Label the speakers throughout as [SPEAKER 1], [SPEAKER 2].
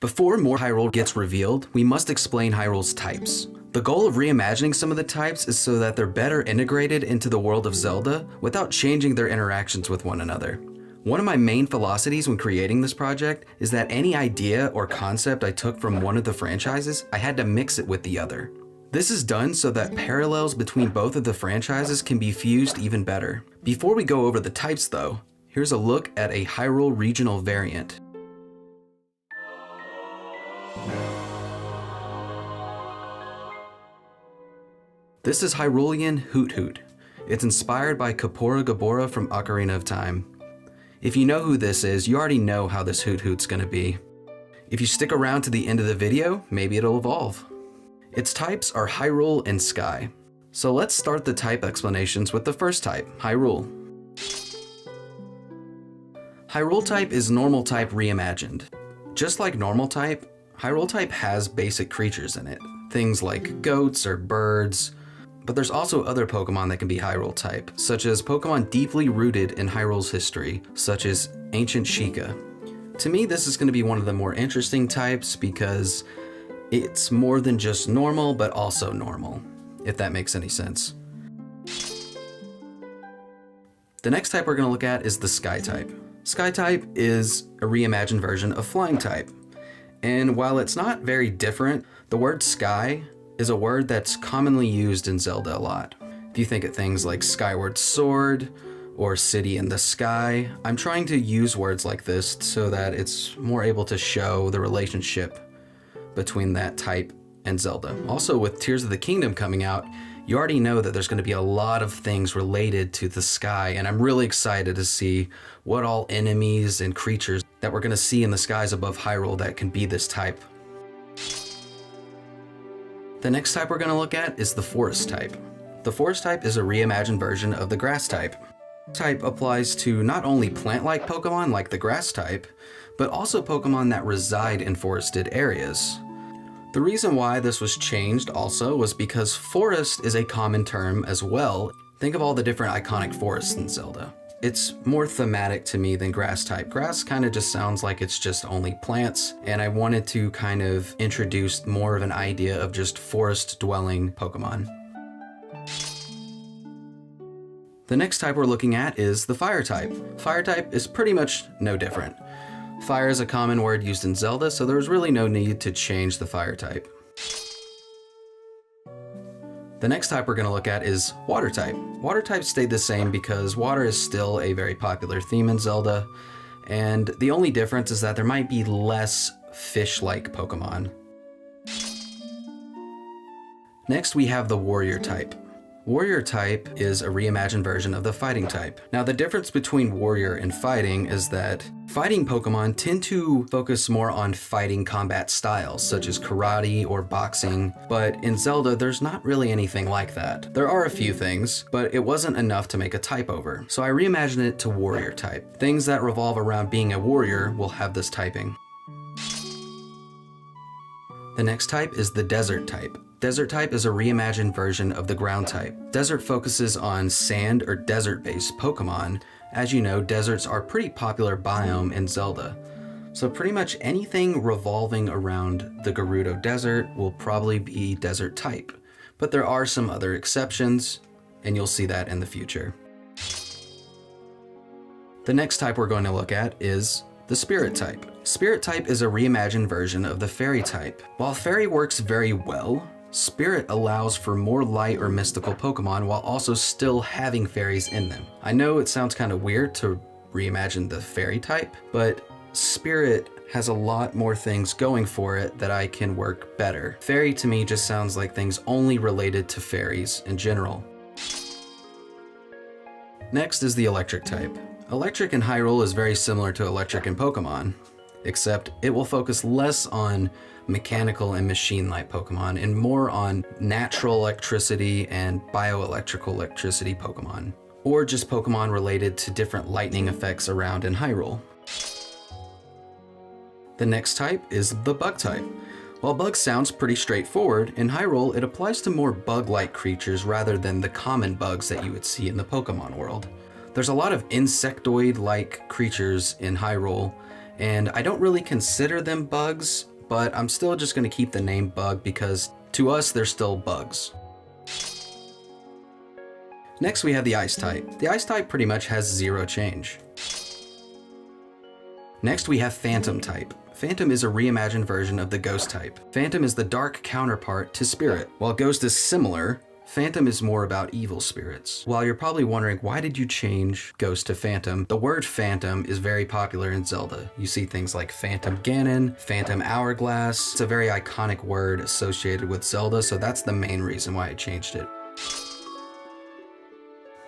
[SPEAKER 1] Before more Hyrule gets revealed, we must explain Hyrule's types. The goal of reimagining some of the types is so that they're better integrated into the world of Zelda without changing their interactions with one another. One of my main philosophies when creating this project is that any idea or concept I took from one of the franchises, I had to mix it with the other. This is done so that parallels between both of the franchises can be fused even better. Before we go over the types though, here's a look at a Hyrule regional variant. This is Hyrulean Hoot Hoot. It's inspired by Kapora Gabora from Ocarina of Time. If you know who this is, you already know how this Hoot Hoot's gonna be. If you stick around to the end of the video, maybe it'll evolve. Its types are Hyrule and Sky. So let's start the type explanations with the first type, Hyrule. Hyrule type is normal type reimagined. Just like normal type, Hyrule type has basic creatures in it. Things like goats or birds, but there's also other Pokemon that can be Hyrule type, such as Pokemon deeply rooted in Hyrule's history, such as Ancient Sheikah. To me, this is going to be one of the more interesting types because it's more than just normal, but also normal, if that makes any sense. The next type we're going to look at is the Sky type. Sky type is a reimagined version of Flying type. And while it's not very different, the word sky is a word that's commonly used in Zelda a lot. If you think of things like Skyward Sword or City in the Sky, I'm trying to use words like this so that it's more able to show the relationship between that type and Zelda. Also, with Tears of the Kingdom coming out, you already know that there's going to be a lot of things related to the sky, and I'm really excited to see what all enemies and creatures that we're going to see in the skies above Hyrule that can be this type. The next type we're going to look at is the Forest type. The Forest type is a reimagined version of the Grass type. This type applies to not only plant-like Pokemon like the Grass type, but also Pokemon that reside in forested areas. The reason why this was changed also was because forest is a common term as well. Think of all the different iconic forests in Zelda. It's more thematic to me than Grass type. Grass kind of just sounds like it's just only plants, and I wanted to kind of introduce more of an idea of just forest-dwelling Pokemon. The next type we're looking at is the Fire type. Fire type is pretty much no different. Fire is a common word used in Zelda, so there's really no need to change the Fire type. The next type we're going to look at is Water type. Water type stayed the same because water is still a very popular theme in Zelda, and the only difference is that there might be less fish-like Pokemon. Next we have the Warrior type. Warrior type is a reimagined version of the Fighting type. Now the difference between Warrior and Fighting is that fighting Pokemon tend to focus more on fighting combat styles, such as karate or boxing, but in Zelda there's not really anything like that. There are a few things, but it wasn't enough to make a type over, so I reimagined it to Warrior type. Things that revolve around being a warrior will have this typing. The next type is the Desert type. Desert type is a reimagined version of the Ground type. Desert focuses on sand or desert-based Pokemon. As you know, deserts are a pretty popular biome in Zelda. So pretty much anything revolving around the Gerudo Desert will probably be Desert type. But there are some other exceptions, and you'll see that in the future. The next type we're going to look at is the Spirit type. Spirit type is a reimagined version of the Fairy type. While Fairy works very well, Spirit allows for more light or mystical Pokemon while also still having fairies in them. I know it sounds kind of weird to reimagine the Fairy type, but Spirit has a lot more things going for it that I can work better. Fairy to me just sounds like things only related to fairies in general. Next is the Electric type. Electric in Hyrule is very similar to Electric in Pokemon, except it will focus less on mechanical and machine-like Pokemon and more on natural electricity and bioelectrical electricity Pokemon, or just Pokemon related to different lightning effects around in Hyrule. The next type is the Bug type. While Bug sounds pretty straightforward, in Hyrule it applies to more bug-like creatures rather than the common bugs that you would see in the Pokemon world. There's a lot of insectoid-like creatures in Hyrule, And I don't really consider them bugs, but I'm still just going to keep the name bug because to us, they're still bugs. Next, we have the ice type. The ice type pretty much has 0 change. Next, we have phantom type. Phantom is a reimagined version of the ghost type. Phantom is the dark counterpart to spirit. While ghost is similar, phantom is more about evil spirits. While you're probably wondering, why did you change ghost to phantom? The word phantom is very popular in Zelda. You see things like Phantom Ganon, Phantom Hourglass. It's a very iconic word associated with Zelda, so that's the main reason why I changed it.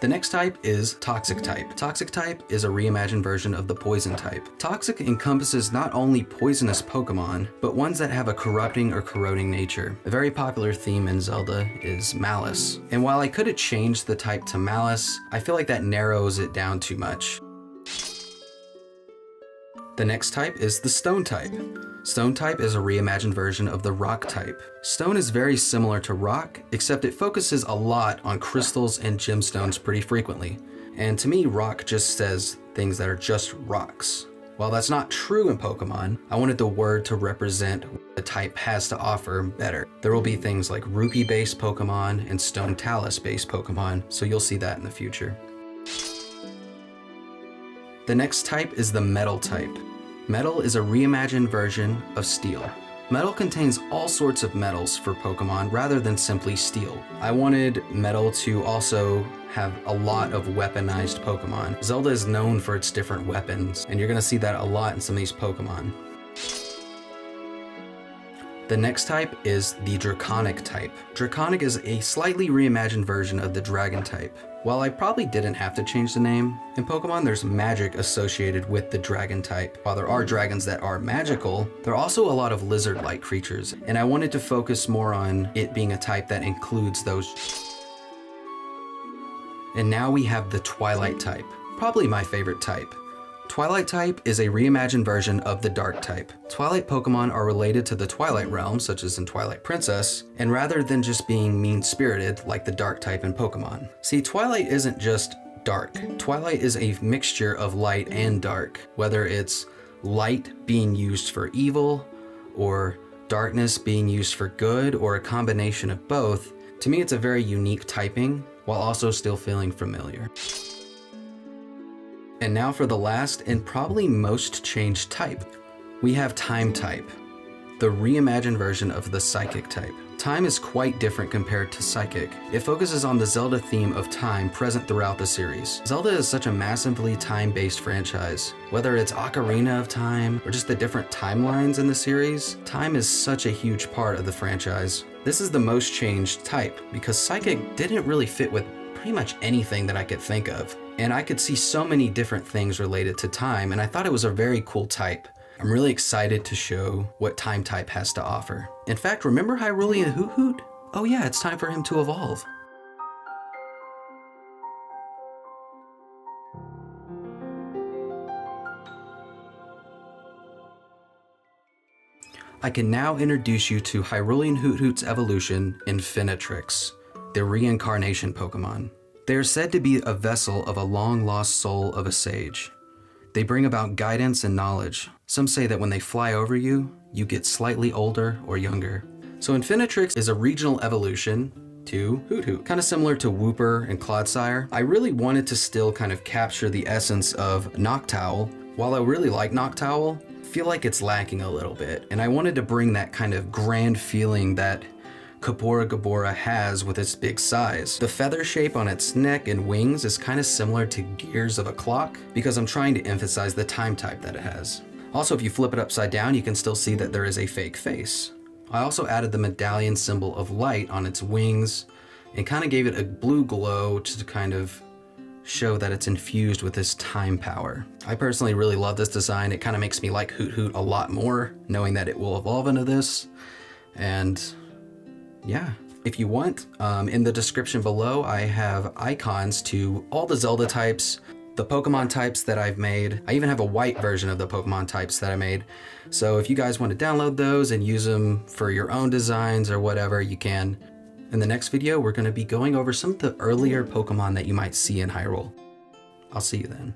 [SPEAKER 1] The next type is Toxic type. Toxic type is a reimagined version of the Poison type. Toxic encompasses not only poisonous Pokemon, but ones that have a corrupting or corroding nature. A very popular theme in Zelda is Malice. And while I could have changed the type to Malice, I feel like that narrows it down too much. The next type is the Stone type. Stone type is a reimagined version of the Rock type. Stone is very similar to Rock, except it focuses a lot on crystals and gemstones pretty frequently. And to me, Rock just says things that are just rocks. While that's not true in Pokemon, I wanted the word to represent what the type has to offer better. There will be things like Rupee-based Pokemon and Stone Talus-based Pokemon, so you'll see that in the future. The next type is the Metal type. Metal is a reimagined version of Steel. Metal contains all sorts of metals for Pokemon rather than simply steel. I wanted Metal to also have a lot of weaponized Pokemon. Zelda is known for its different weapons, and you're gonna see that a lot in some of these Pokemon. The next type is the Draconic type. Draconic is a slightly reimagined version of the Dragon type. While I probably didn't have to change the name, in Pokemon there's magic associated with the Dragon type. While there are dragons that are magical, there are also a lot of lizard-like creatures, and I wanted to focus more on it being a type that includes those. And now we have the Twilight type, probably my favorite type. Twilight type is a reimagined version of the Dark type. Twilight Pokemon are related to the Twilight realm, such as in Twilight Princess, and rather than just being mean-spirited like the Dark type in Pokemon. See, Twilight isn't just dark. Twilight is a mixture of light and dark, whether it's light being used for evil, or darkness being used for good, or a combination of both. To me, it's a very unique typing, while also still feeling familiar. And now for the last and probably most changed type. We have Time type, the reimagined version of the Psychic type. Time is quite different compared to Psychic. It focuses on the Zelda theme of time present throughout the series. Zelda is such a massively time-based franchise. Whether it's Ocarina of Time or just the different timelines in the series, time is such a huge part of the franchise. This is the most changed type because Psychic didn't really fit with pretty much anything that I could think of. And I could see so many different things related to time, and I thought it was a very cool type. I'm really excited to show what Time type has to offer. In fact, remember Hyrulean Hoot Hoot? Oh yeah, it's time for him to evolve. I can now introduce you to Hyrulean Hoot Hoot's evolution, Infinitrix, the reincarnation Pokemon. They are said to be a vessel of a long-lost soul of a sage. They bring about guidance and knowledge. Some say that when they fly over you, you get slightly older or younger. So Infinitrix is a regional evolution to Hoot Hoot, kind of similar to Wooper and Clodsire. I really wanted to still kind of capture the essence of Noctowl. While I really like Noctowl, I feel like it's lacking a little bit, and I wanted to bring that kind of grand feeling that Gabora has with its big size. The feather shape on its neck and wings is kind of similar to gears of a clock because I'm trying to emphasize the time type that it has. Also, if you flip it upside down, you can still see that there is a fake face. I also added the medallion symbol of light on its wings and kind of gave it a blue glow to kind of show that it's infused with this time power. I personally really love this design. It kind of makes me like Hoot Hoot a lot more, knowing that it will evolve into this. And yeah, if you want, in the description below, I have icons to all the Zelda types, the Pokemon types that I've made. I even have a white version of the Pokemon types that I made. So if you guys want to download those and use them for your own designs or whatever, you can. In the next video, we're going to be going over some of the earlier Pokemon that you might see in Hyrule. I'll see you then.